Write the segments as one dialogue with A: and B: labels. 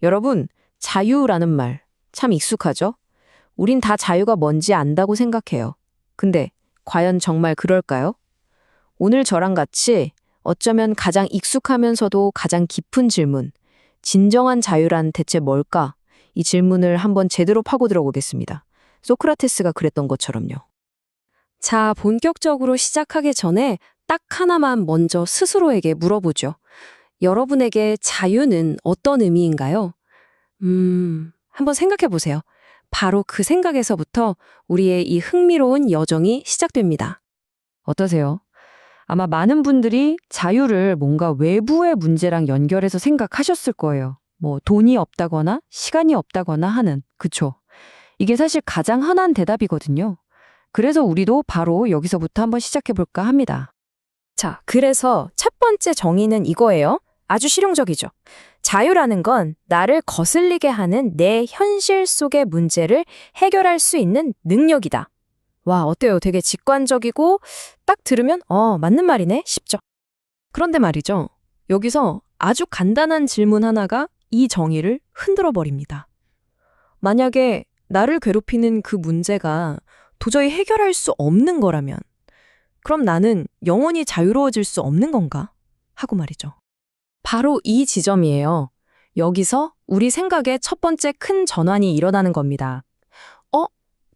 A: 여러분, 자유라는 말 참 익숙하죠? 우린 다 자유가 뭔지 안다고 생각해요. 근데 과연 정말 그럴까요? 오늘 저랑 같이 어쩌면 가장 익숙하면서도 가장 깊은 질문, 진정한 자유란 대체 뭘까? 이 질문을 한번 제대로 파고들어 보겠습니다. 소크라테스가 그랬던 것처럼요.
B: 자, 본격적으로 시작하기 전에 딱 하나만 먼저 스스로에게 물어보죠. 여러분에게 자유는 어떤 의미인가요? 한번 생각해 보세요. 바로 그 생각에서부터 우리의 이 흥미로운 여정이 시작됩니다.
C: 어떠세요? 아마 많은 분들이 자유를 뭔가 외부의 문제랑 연결해서 생각하셨을 거예요. 뭐 돈이 없다거나 시간이 없다거나 하는, 그쵸? 이게 사실 가장 흔한 대답이거든요. 그래서 우리도 바로 여기서부터 한번 시작해볼까 합니다.
B: 자, 그래서 첫 번째 정의는 이거예요. 아주 실용적이죠. 자유라는 건 나를 거슬리게 하는 내 현실 속의 문제를 해결할 수 있는 능력이다. 와, 어때요? 되게 직관적이고 딱 들으면 맞는 말이네 싶죠. 그런데 말이죠. 여기서 아주 간단한 질문 하나가 이 정의를 흔들어 버립니다. 만약에 나를 괴롭히는 그 문제가 도저히 해결할 수 없는 거라면 그럼 나는 영원히 자유로워질 수 없는 건가? 하고 말이죠. 바로 이 지점이에요. 여기서 우리 생각의 첫 번째 큰 전환이 일어나는 겁니다.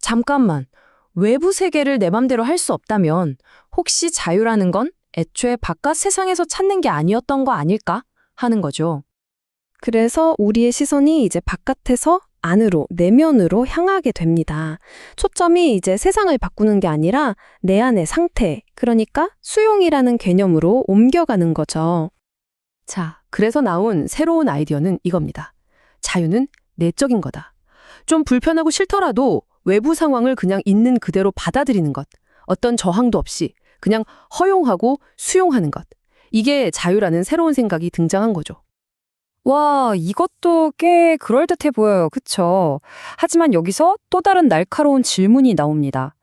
B: 잠깐만. 외부 세계를 내 맘대로 할 수 없다면 혹시 자유라는 건 애초에 바깥 세상에서 찾는 게 아니었던 거 아닐까? 하는 거죠. 그래서 우리의 시선이 이제 바깥에서 안으로, 내면으로 향하게 됩니다. 초점이 이제 세상을 바꾸는 게 아니라 내 안의 상태, 그러니까 수용이라는 개념으로 옮겨가는 거죠. 자, 그래서 나온 새로운 아이디어는 이겁니다. 자유는 내적인 거다. 좀 불편하고 싫더라도 외부 상황을 그냥 있는 그대로 받아들이는 것. 어떤 저항도 없이 그냥 허용하고 수용하는 것. 이게 자유라는 새로운 생각이 등장한 거죠. 와, 이것도 꽤 그럴듯해 보여요. 그쵸? 하지만 여기서 또 다른 날카로운 질문이 나옵니다.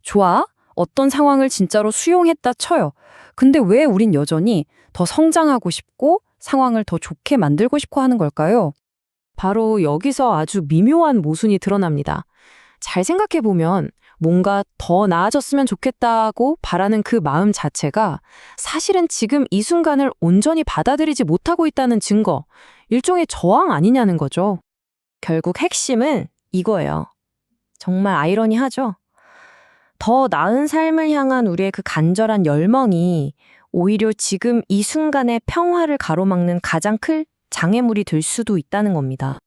B: 좋아, 어떤 상황을 진짜로 수용했다 쳐요. 근데 왜 우린 여전히 더 성장하고 싶고 상황을 더 좋게 만들고 싶어 하는 걸까요? 바로 여기서 아주 미묘한 모순이 드러납니다. 잘 생각해보면 뭔가 더 나아졌으면 좋겠다고 바라는 그 마음 자체가 사실은 지금 이 순간을 온전히 받아들이지 못하고 있다는 증거, 일종의 저항 아니냐는 거죠. 결국 핵심은 이거예요. 정말 아이러니하죠? 더 나은 삶을 향한 우리의 그 간절한 열망이 오히려 지금 이 순간의 평화를 가로막는 가장 큰 장애물이 될 수도 있다는 겁니다.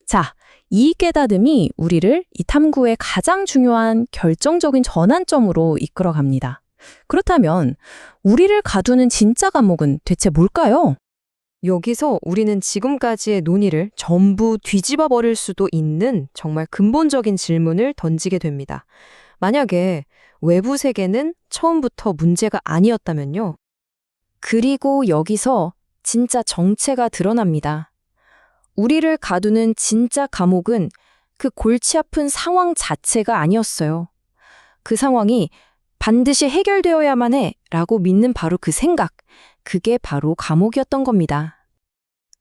B: 자, 이 깨달음이 우리를 이 탐구의 가장 중요한 결정적인 전환점으로 이끌어갑니다. 그렇다면 우리를 가두는 진짜 감옥은 대체 뭘까요? 여기서 우리는 지금까지의 논의를 전부 뒤집어 버릴 수도 있는 정말 근본적인 질문을 던지게 됩니다. 만약에 외부 세계는 처음부터 문제가 아니었다면요. 그리고 여기서 진짜 정체가 드러납니다. 우리를 가두는 진짜 감옥은 그 골치 아픈 상황 자체가 아니었어요. 그 상황이 반드시 해결되어야만 해 라고 믿는 바로 그 생각, 그게 바로 감옥이었던 겁니다.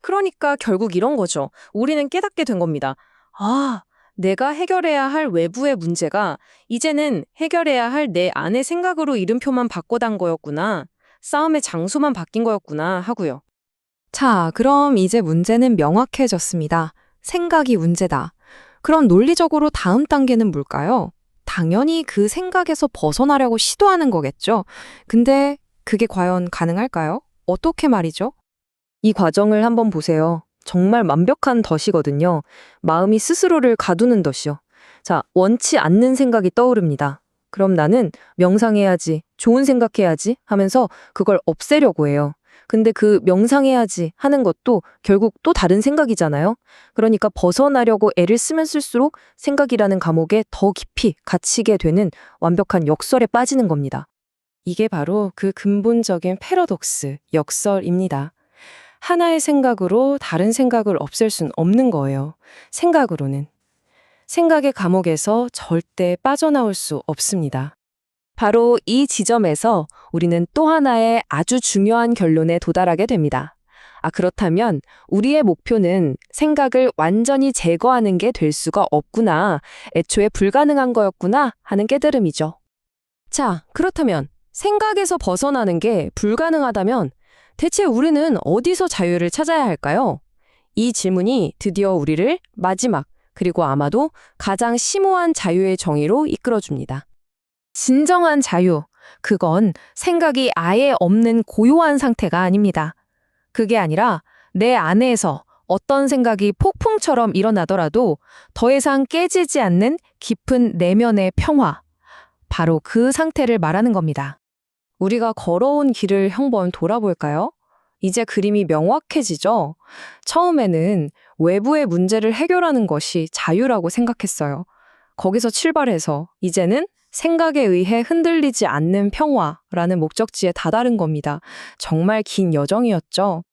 B: 그러니까 결국 이런 거죠. 우리는 깨닫게 된 겁니다. 아, 내가 해결해야 할 외부의 문제가 이제는 해결해야 할 내 안의 생각으로 이름표만 바꿔단 거였구나. 싸움의 장소만 바뀐 거였구나 하고요. 자, 그럼 이제 문제는 명확해졌습니다. 생각이 문제다. 그럼 논리적으로 다음 단계는 뭘까요? 당연히 그 생각에서 벗어나려고 시도하는 거겠죠. 근데 그게 과연 가능할까요? 어떻게 말이죠? 이 과정을 한번 보세요. 정말 완벽한 덫이거든요. 마음이 스스로를 가두는 덫이요. 자, 원치 않는 생각이 떠오릅니다. 그럼 나는 명상해야지, 좋은 생각해야지 하면서 그걸 없애려고 해요. 근데 그 명상해야지 하는 것도 결국 또 다른 생각이잖아요. 그러니까 벗어나려고 애를 쓰면 쓸수록 생각이라는 감옥에 더 깊이 갇히게 되는 완벽한 역설에 빠지는 겁니다. 이게 바로 그 근본적인 패러독스, 역설입니다. 하나의 생각으로 다른 생각을 없앨 순 없는 거예요. 생각으로는. 생각의 감옥에서 절대 빠져나올 수 없습니다. 바로 이 지점에서 우리는 또 하나의 아주 중요한 결론에 도달하게 됩니다.
A: 그렇다면 우리의 목표는 생각을 완전히 제거하는 게 될 수가 없구나. 애초에 불가능한 거였구나 하는 깨달음이죠. 자, 그렇다면 생각에서 벗어나는 게 불가능하다면 대체 우리는 어디서 자유를 찾아야 할까요? 이 질문이 드디어 우리를 마지막, 그리고 아마도 가장 심오한 자유의 정의로 이끌어줍니다.
B: 진정한 자유, 그건 생각이 아예 없는 고요한 상태가 아닙니다. 그게 아니라 내 안에서 어떤 생각이 폭풍처럼 일어나더라도 더 이상 깨지지 않는 깊은 내면의 평화, 바로 그 상태를 말하는 겁니다.
A: 우리가 걸어온 길을 한번 돌아볼까요? 이제 그림이 명확해지죠? 처음에는 외부의 문제를 해결하는 것이 자유라고 생각했어요. 거기서 출발해서 이제는 생각에 의해 흔들리지 않는 평화라는 목적지에 다다른 겁니다. 정말 긴 여정이었죠.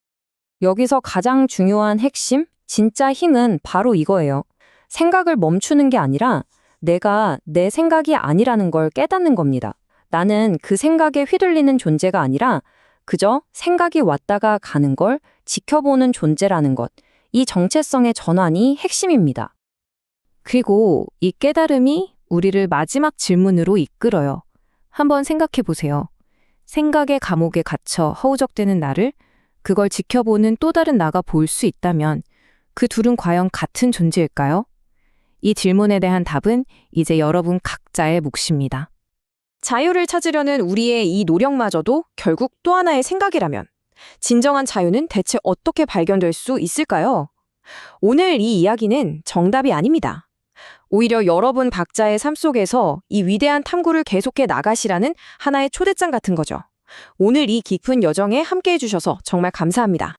A: 여기서 가장 중요한 핵심, 진짜 힘은 바로 이거예요. 생각을 멈추는 게 아니라 내가 내 생각이 아니라는 걸 깨닫는 겁니다. 나는 그 생각에 휘둘리는 존재가 아니라 그저 생각이 왔다가 가는 걸 지켜보는 존재라는 것. 이 정체성의 전환이 핵심입니다. 그리고 이 깨달음이 우리를 마지막 질문으로 이끌어요. 한번 생각해 보세요. 생각의 감옥에 갇혀 허우적대는 나를, 그걸 지켜보는 또 다른 나가 볼 수 있다면 그 둘은 과연 같은 존재일까요? 이 질문에 대한 답은 이제 여러분 각자의 몫입니다. 자유를 찾으려는 우리의 이 노력마저도 결국 또 하나의 생각이라면 진정한 자유는 대체 어떻게 발견될 수 있을까요? 오늘 이 이야기는 정답이 아닙니다. 오히려 여러분 각자의 삶 속에서 이 위대한 탐구를 계속해 나가시라는 하나의 초대장 같은 거죠. 오늘 이 깊은 여정에 함께해 주셔서 정말 감사합니다.